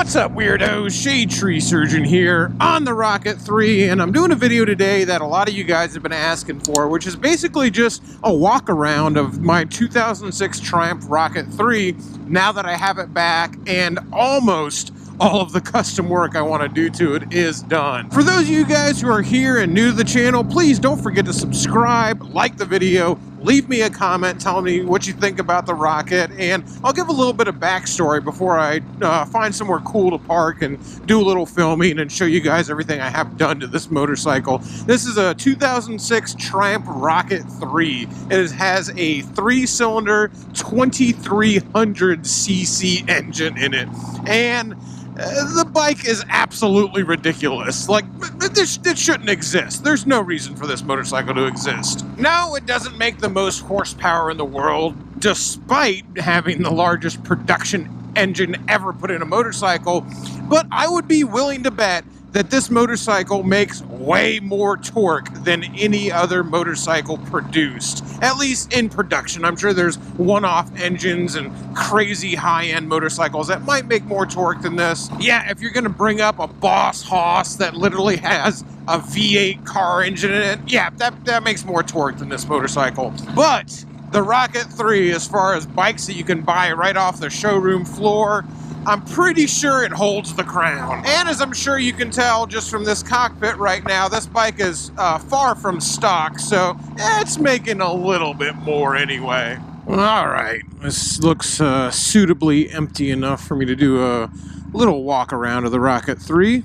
What's up, weirdos? Shade Tree Surgeon here on the Rocket 3, and I'm doing a video today that a lot of you guys have been asking for, which is basically just a walk around of my 2006 Triumph Rocket 3 now that I have it back and almost all of the custom work I want to do to it is done. For those of you guys who are here and new to the channel, please don't forget to subscribe, like the video, leave me a comment telling me what you think about the Rocket, and I'll give a little bit of backstory before I find somewhere cool to park and do a little filming and show you guys everything I have done to this motorcycle. This is a 2006 Triumph Rocket 3. It has a 3-cylinder 2300cc engine in it, and the bike is absolutely ridiculous. Like, this shouldn't exist. There's no reason for this motorcycle to exist. No, it doesn't make the most horsepower in the world, despite having the largest production engine ever put in a motorcycle, but I would be willing to bet that this motorcycle makes way more torque than any other motorcycle produced, at least in production. I'm sure there's one-off engines and crazy high-end motorcycles that might make more torque than this. Yeah, if you're gonna bring up a Boss Hoss that literally has a V8 car engine in it, yeah, that makes more torque than this motorcycle. But the Rocket 3, as far as bikes that you can buy right off the showroom floor, I'm pretty sure it holds the crown. And as I'm sure you can tell just from this cockpit right now, this bike is far from stock, so it's making a little bit more anyway. All right, this looks suitably empty enough for me to do a little walk around of the Rocket 3.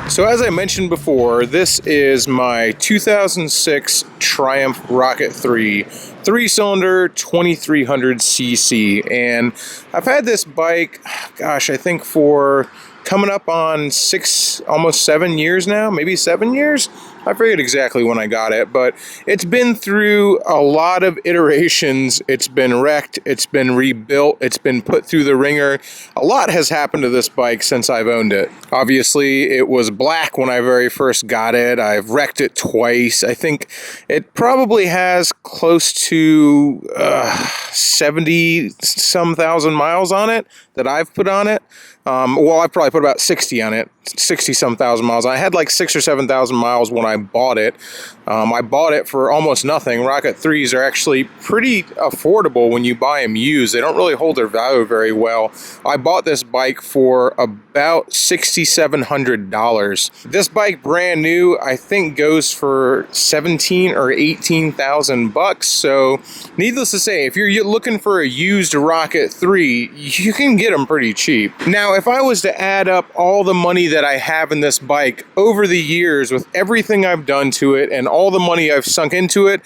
So as I mentioned before, this is my 2006 Triumph Rocket 3, 3-cylinder 2300cc, and I've had this bike, gosh, I think for coming up on almost 7 years now, maybe 7 years? I forget exactly when I got it, but it's been through a lot of iterations. It's been wrecked, it's been rebuilt, it's been put through the ringer. A lot has happened to this bike since I've owned it. Obviously, it was black when I very first got it. I've wrecked it twice. I think it probably has close to 70-some thousand miles on it that I've put on it. Well, I probably put about 60 on it, 60-some thousand miles. I had like 6,000 or 7,000 miles when I bought it. I bought it for almost nothing. Rocket 3s are actually pretty affordable when you buy them used. They don't really hold their value very well. I bought this bike for about $6,700. This bike, brand new, I think goes for 17 or 18,000 bucks. So, needless to say, if you're looking for a used Rocket 3, you can get them pretty cheap. Now, if I was to add up all the money that I have in this bike over the years with everything I've done to it and all the money I've sunk into it,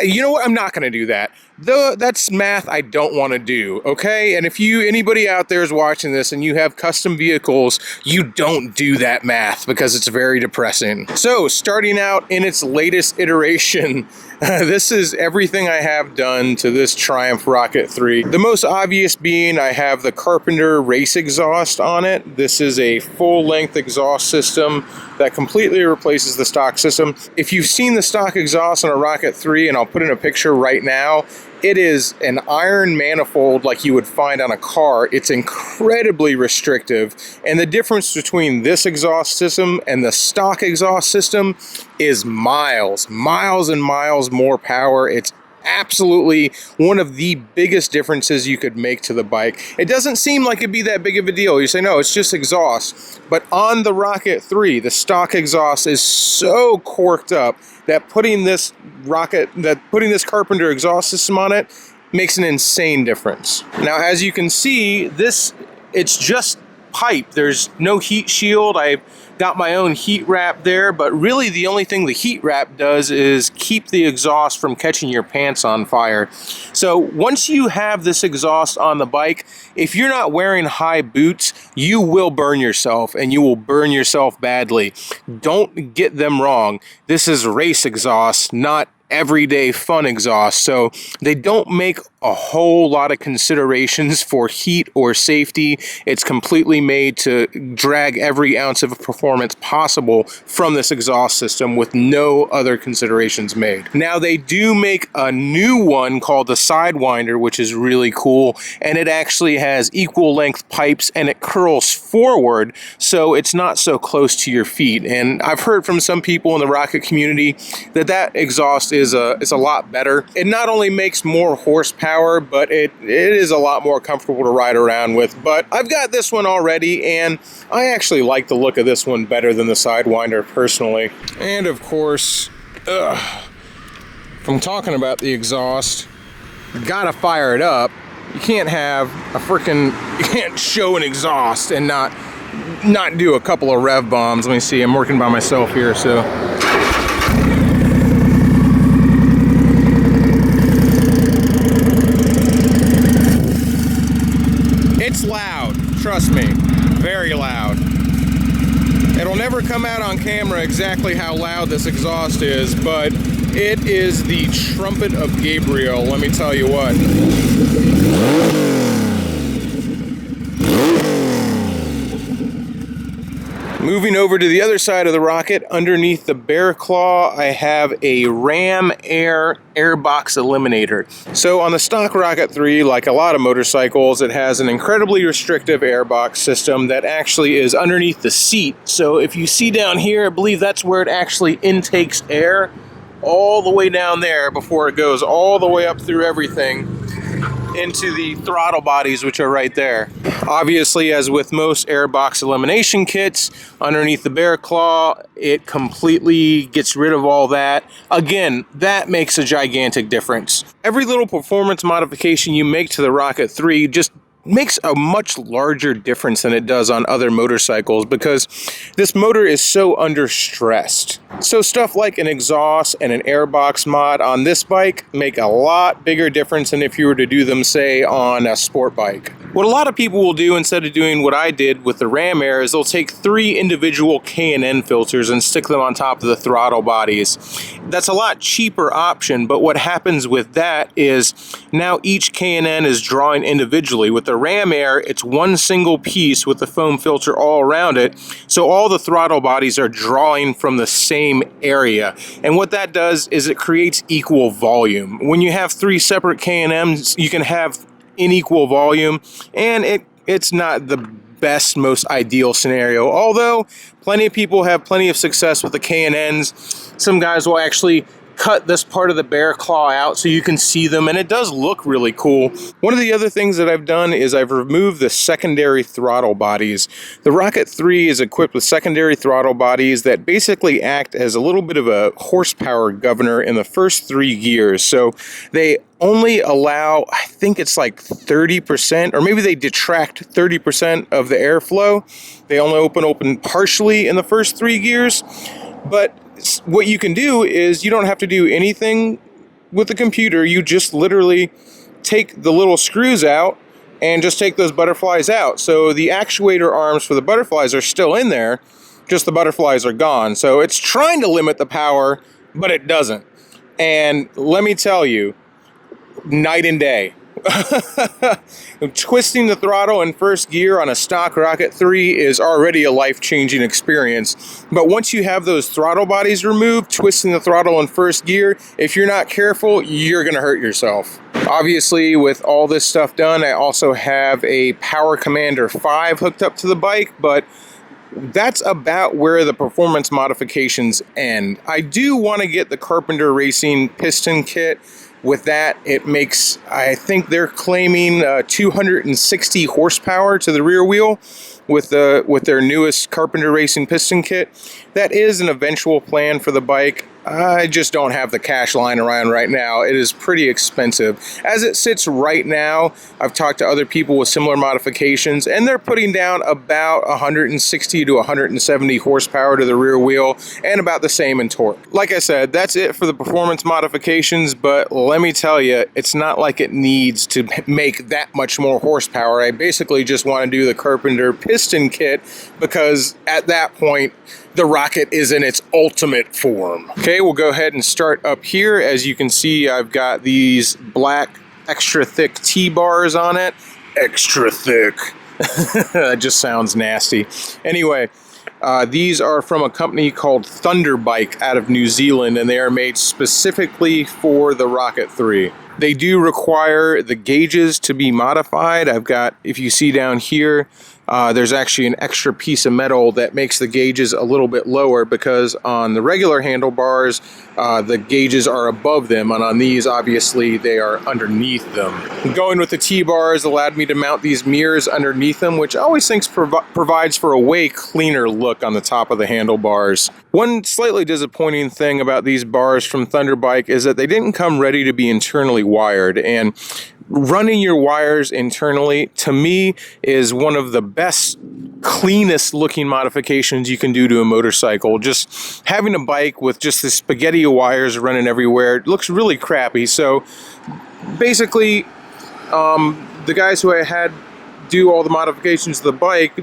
you know what? I'm not going to do that. Though that's math I don't want to do, okay? And if anybody out there is watching this and you have custom vehicles, you don't do that math because it's very depressing. So, starting out in its latest iteration, this is everything I have done to this Triumph Rocket 3. The most obvious being I have the Carpenter race exhaust on it. This is a full-length exhaust system that completely replaces the stock system. If you've seen the stock exhaust on a Rocket 3, and I'll put in a picture right now, it is an iron manifold like you would find on a car. It's incredibly restrictive, and the difference between this exhaust system and the stock exhaust system is miles and miles more power. It's absolutely one of the biggest differences you could make to the bike. It doesn't seem like it'd be that big of a deal. You say, no, it's just exhaust. But on the Rocket 3, the stock exhaust is so corked up that putting this Carpenter exhaust system on it makes an insane difference. Now, as you can see, it's just pipe. There's no heat shield. I've got my own heat wrap there, but really the only thing the heat wrap does is keep the exhaust from catching your pants on fire. So once you have this exhaust on the bike, if you're not wearing high boots, you will burn yourself, and you will burn yourself badly. Don't get them wrong. This is race exhaust, not everyday fun exhaust. So they don't make a whole lot of considerations for heat or safety. It's completely made to drag every ounce of performance possible from this exhaust system with no other considerations made. Now they do make a new one called the Sidewinder, which is really cool, and it actually has equal length pipes and it curls forward so it's not so close to your feet. And I've heard from some people in the rocket community that exhaust is a lot better. It not only makes more horsepower, but it is a lot more comfortable to ride around with. But I've got this one already, and I actually like the look of this one better than the Sidewinder personally. And of course, from talking about the exhaust, you gotta fire it up. You can't you can't show an exhaust and not do a couple of rev bombs. Let me see, I'm working by myself here, so. It's loud, trust me, very loud. It'll never come out on camera exactly how loud this exhaust is, but it is the trumpet of Gabriel, let me tell you what. Moving over to the other side of the rocket, underneath the bear claw, I have a Ram Air airbox eliminator. So on the stock Rocket 3, like a lot of motorcycles, it has an incredibly restrictive airbox system that actually is underneath the seat. So if you see down here, I believe that's where it actually intakes air all the way down there before it goes all the way up through everything into the throttle bodies, which are right there. Obviously, as with most airbox elimination kits, underneath the bear claw, it completely gets rid of all that. Again, that makes a gigantic difference. Every little performance modification you make to the Rocket 3 just makes a much larger difference than it does on other motorcycles because this motor is so under stressed. So stuff like an exhaust and an airbox mod on this bike make a lot bigger difference than if you were to do them, say, on a sport bike. What a lot of people will do instead of doing what I did with the Ram Air is they'll take 3 individual K&N filters and stick them on top of the throttle bodies. That's a lot cheaper option, but what happens with that is now each K&N is drawing individually. With the Ram Air, it's one single piece with the foam filter all around it, so all the throttle bodies are drawing from the same area. And what that does is it creates equal volume. When you have 3 separate K&Ms, you can have unequal volume, and it's not the best, most ideal scenario. Although plenty of people have plenty of success with the K&Ns. Some guys will actually cut this part of the bear claw out so you can see them, and it does look really cool. One of the other things that I've done is I've removed the secondary throttle bodies. The Rocket 3 is equipped with secondary throttle bodies that basically act as a little bit of a horsepower governor in the first 3 gears. So they only allow, I think it's like 30%, or maybe they detract 30% of the airflow. They only open partially in the first 3 gears, but what you can do is you don't have to do anything with the computer. You just literally take the little screws out and just take those butterflies out. So the actuator arms for the butterflies are still in there, just the butterflies are gone. So it's trying to limit the power, but it doesn't. And let me tell you, night and day. Twisting the throttle in first gear on a stock Rocket 3 is already a life-changing experience. But once you have those throttle bodies removed, twisting the throttle in first gear, if you're not careful, you're going to hurt yourself. Obviously, with all this stuff done, I also have a Power Commander 5 hooked up to the bike, but that's about where the performance modifications end. I do want to get the Carpenter Racing piston kit. With that, it makes, I think they're claiming 260 horsepower to the rear wheel with their newest Carpenter Racing piston kit. That is an eventual plan for the bike. I just don't have the cash lying around right now. It is pretty expensive. As it sits right now, I've talked to other people with similar modifications, and they're putting down about 160 to 170 horsepower to the rear wheel, and about the same in torque. Like I said, that's it for the performance modifications, but let me tell you, it's not like it needs to make that much more horsepower. I basically just want to do the Carpenter piston piston kit, because at that point, the rocket is in its ultimate form. Okay, we'll go ahead and start up here. As you can see, I've got these black extra thick T-bars on it. Extra thick. That just sounds nasty. Anyway, these are from a company called Thunderbike out of New Zealand, and they are made specifically for the Rocket 3. They do require the gauges to be modified. I've got, if you see down here, there's actually an extra piece of metal that makes the gauges a little bit lower, because on the regular handlebars, the gauges are above them, and on these, obviously, they are underneath them. Going with the T-bars allowed me to mount these mirrors underneath them, which I always think provides for a way cleaner look on the top of the handlebars. One slightly disappointing thing about these bars from Thunderbike is that they didn't come ready to be internally wired, and running your wires internally, to me, is one of the best, cleanest looking modifications you can do to a motorcycle. Just having a bike with just this spaghetti of wires running everywhere, it looks really crappy. So basically, the guys who I had do all the modifications to the bike,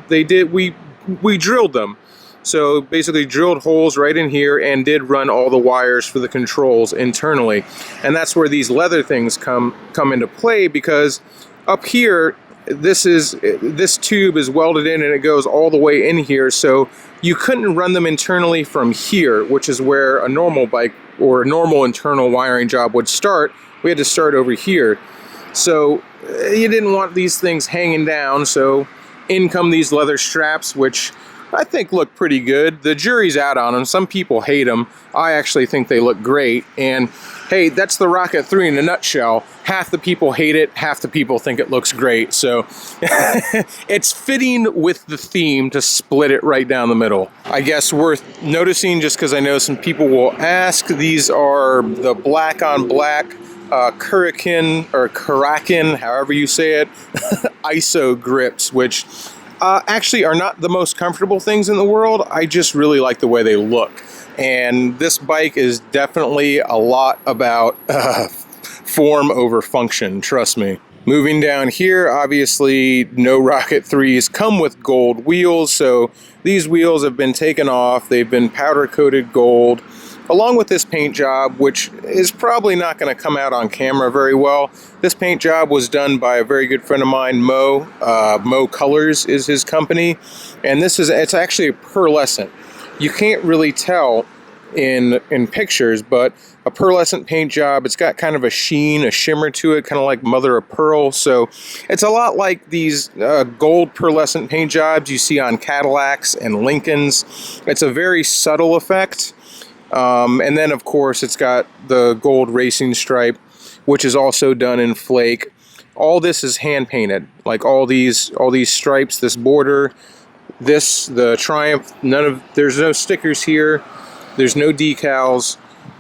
we drilled them. So basically drilled holes right in here and did run all the wires for the controls internally. And that's where these leather things come into play, because up here, this tube is welded in and it goes all the way in here. So you couldn't run them internally from here, which is where a normal bike or a normal internal wiring job would start. We had to start over here. So you didn't want these things hanging down. So in come these leather straps, which I think look pretty good. The jury's out on them. Some people hate them. I actually think they look great. And hey, that's the Rocket 3 in a nutshell. Half the people hate it, half the people think it looks great. So it's fitting with the theme to split it right down the middle. I guess worth noticing, just because I know some people will ask, these are the black on black Kurakin, however you say it, ISO grips, which actually are not the most comfortable things in the world. I just really like the way they look. And this bike is definitely a lot about form over function, trust me. Moving down here, obviously no Rocket 3s come with gold wheels, so these wheels have been taken off. They've been powder coated gold, along with this paint job, which is probably not going to come out on camera very well. This paint job was done by a very good friend of mine, Mo. Mo Colors is his company, and it's actually a pearlescent. You can't really tell in pictures, but a pearlescent paint job. It's got kind of a sheen, a shimmer to it, kind of like mother of pearl. So it's a lot like these gold pearlescent paint jobs you see on Cadillacs and Lincolns. It's a very subtle effect. And then, of course, it's got the gold racing stripe, which is also done in flake. All this is hand painted, like all these stripes, this border, the Triumph. There's no stickers here. There's no decals.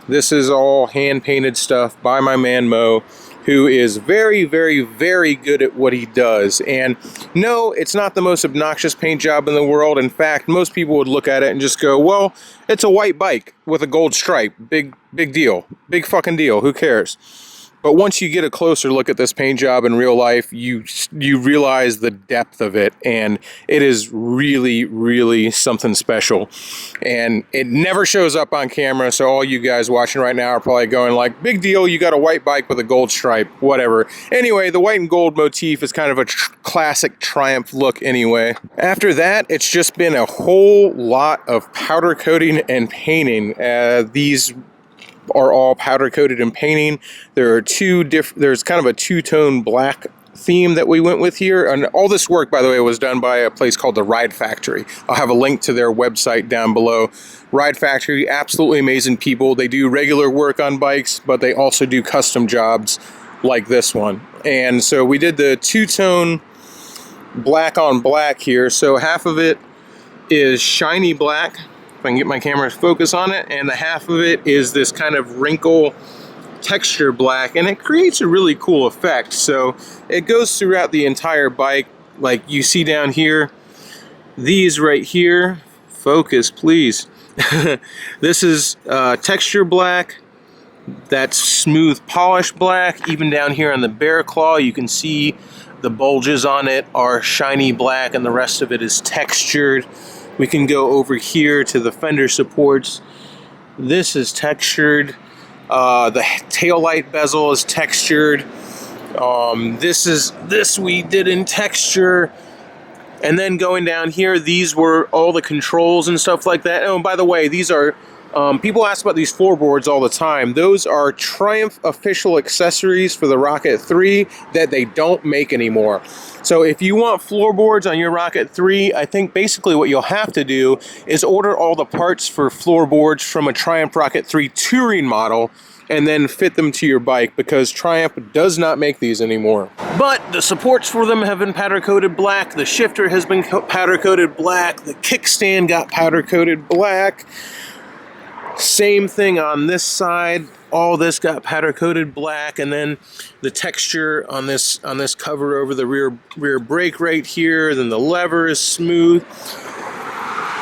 This is all hand painted stuff by my man Mo, who is very, very, very good at what he does. And no, it's not the most obnoxious paint job in the world. In fact, most people would look at it and just go, well, it's a white bike with a gold stripe. Big deal. Big fucking deal. Who cares? But once you get a closer look at this paint job in real life, you realize the depth of it, and it is really, really something special. And it never shows up on camera, so all you guys watching right now are probably going like, big deal, you got a white bike with a gold stripe, whatever. Anyway, the white and gold motif is kind of a classic Triumph look anyway. After that, it's just been a whole lot of powder coating and painting. These are all powder coated and painting. There's kind of a two-tone black theme that we went with here, and all this work, by the way, was done by a place called the Ride Factory. I'll have a link to their website down below. Ride Factory, absolutely amazing people. They do regular work on bikes, but they also do custom jobs like this one. And so we did the two-tone black on black here. So half of it is shiny black, if I can get my camera's focus on it, and the half of it is this kind of wrinkle texture black, and it creates a really cool effect. So it goes throughout the entire bike, like you see down here. These right here, focus please. This is texture black, That's smooth polished black. Even down here on the bear claw, you can see the bulges on it are shiny black and the rest of it is textured. We can go over here to the fender supports. This is textured. The taillight bezel is textured. This we did in texture. And then going down here, these were all the controls and stuff like that. Oh, and by the way, these are, people ask about these floorboards all the time. Those are Triumph official accessories for the Rocket 3 that they don't make anymore. So if you want floorboards on your Rocket 3, I think basically what you'll have to do is order all the parts for floorboards from a Triumph Rocket 3 touring model and then fit them to your bike, because Triumph does not make these anymore. But the supports for them have been powder coated black, the shifter has been powder coated black, the kickstand got powder coated black. Same thing on this side, all this got powder coated black, and then the texture on this cover over the rear brake right here, then the lever is smooth.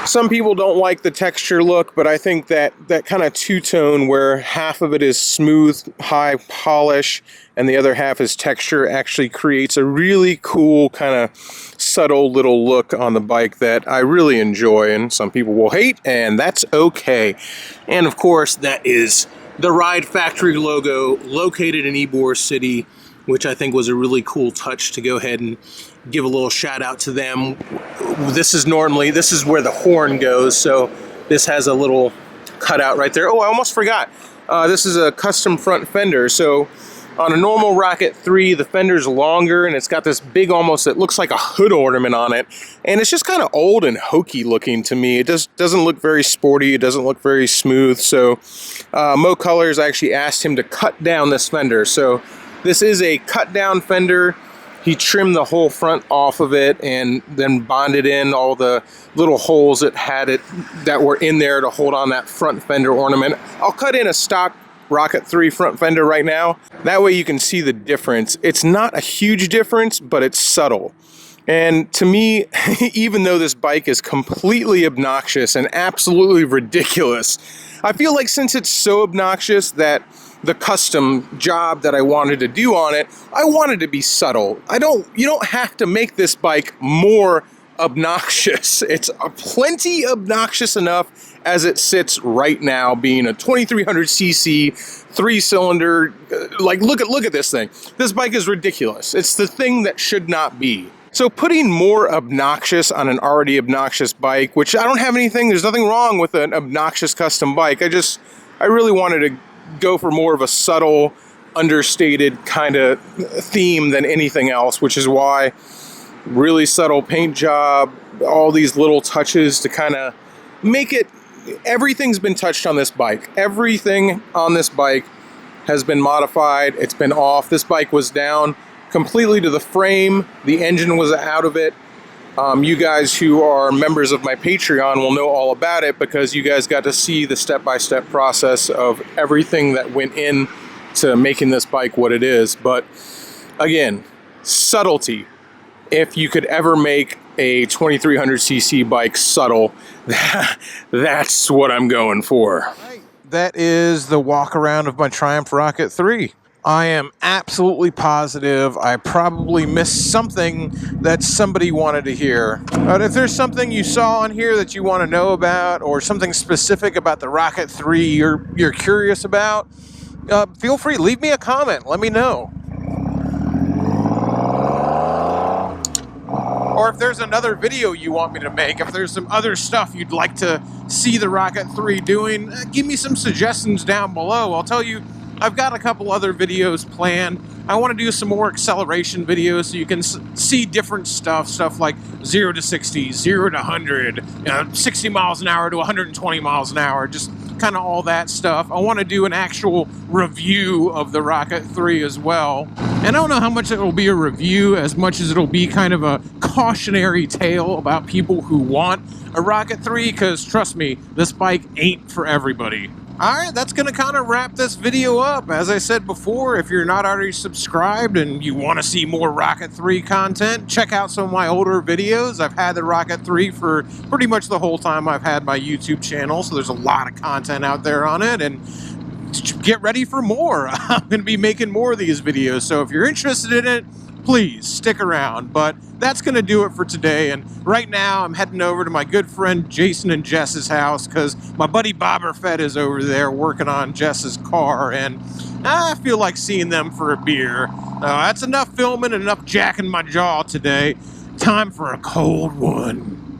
Some people don't like the texture look, but I think that kind of two-tone where half of it is smooth, high polish, and the other half is texture actually creates a really cool kind of subtle little look on the bike that I really enjoy, and some people will hate, and that's okay. And of course, that is the Ride Factory logo located in Ybor City, which I think was a really cool touch to go ahead and give a little shout out to them. This is where the horn goes, so this has a little cutout right there. Oh, I almost forgot. This is a custom front fender. So on a normal Rocket 3, the fender's longer and it's got this big, almost, it looks like a hood ornament on it. And it's just kind of old and hokey looking to me. It doesn't look very sporty. It doesn't look very smooth. So Mo Colors actually asked him to cut down this fender. So this is a cut down fender. He trimmed the whole front off of it and then bonded in all the little holes that were in there to hold on that front fender ornament. I'll cut in a stock Rocket 3 front fender right now. That way you can see the difference. It's not a huge difference, but it's subtle. And to me, even though this bike is completely obnoxious and absolutely ridiculous, I feel like since it's so obnoxious that the custom job that I wanted to do on it, I wanted to be subtle. You don't have to make this bike more obnoxious. It's plenty obnoxious enough as it sits right now, being a 2300cc 3-cylinder. Like, look at this thing. This bike is ridiculous. It's the thing that should not be. So putting more obnoxious on an already obnoxious bike, which I don't have anything, there's nothing wrong with an obnoxious custom bike. I really wanted to go for more of a subtle, understated kind of theme than anything else, which is why really subtle paint job, all these little touches to kind of make it, everything's been touched on this bike. Everything on this bike has been modified. It's been off. This bike was down completely to the frame. The engine was out of it. You guys who are members of my Patreon will know all about it because you guys got to see the step-by-step process of everything that went in to making this bike what it is. But again, subtlety. If you could ever make a 2300cc bike subtle, that's what I'm going for. That is the walk around of my Triumph Rocket 3. I am absolutely positive I probably missed something that somebody wanted to hear. But if there's something you saw on here that you want to know about, or something specific about the Rocket 3 you're curious about, feel free, leave me a comment, let me know. Or if there's another video you want me to make, if there's some other stuff you'd like to see the Rocket 3 doing, give me some suggestions down below. I'll tell you, I've got a couple other videos planned. I want to do some more acceleration videos so you can see different stuff like 0 to 60, 0 to 100, 60 miles an hour to 120 miles an hour, just kind of all that stuff. I want to do an actual review of the Rocket 3 as well. And I don't know how much it'll be a review as much as it'll be kind of a cautionary tale about people who want a Rocket 3, because trust me, this bike ain't for everybody. Alright, that's going to kind of wrap this video up. As I said before, if you're not already subscribed and you want to see more Rocket 3 content, check out some of my older videos. I've had the Rocket 3 for pretty much the whole time I've had my YouTube channel, so there's a lot of content out there on it. And get ready for more. I'm going to be making more of these videos, so if you're interested in it, please stick around. But that's going to do it for today, and right now I'm heading over to my good friend Jason and Jess's house because my buddy Bobberfett is over there working on Jess's car, and I feel like seeing them for a beer. That's enough filming and enough jacking my jaw today. Time for a cold one.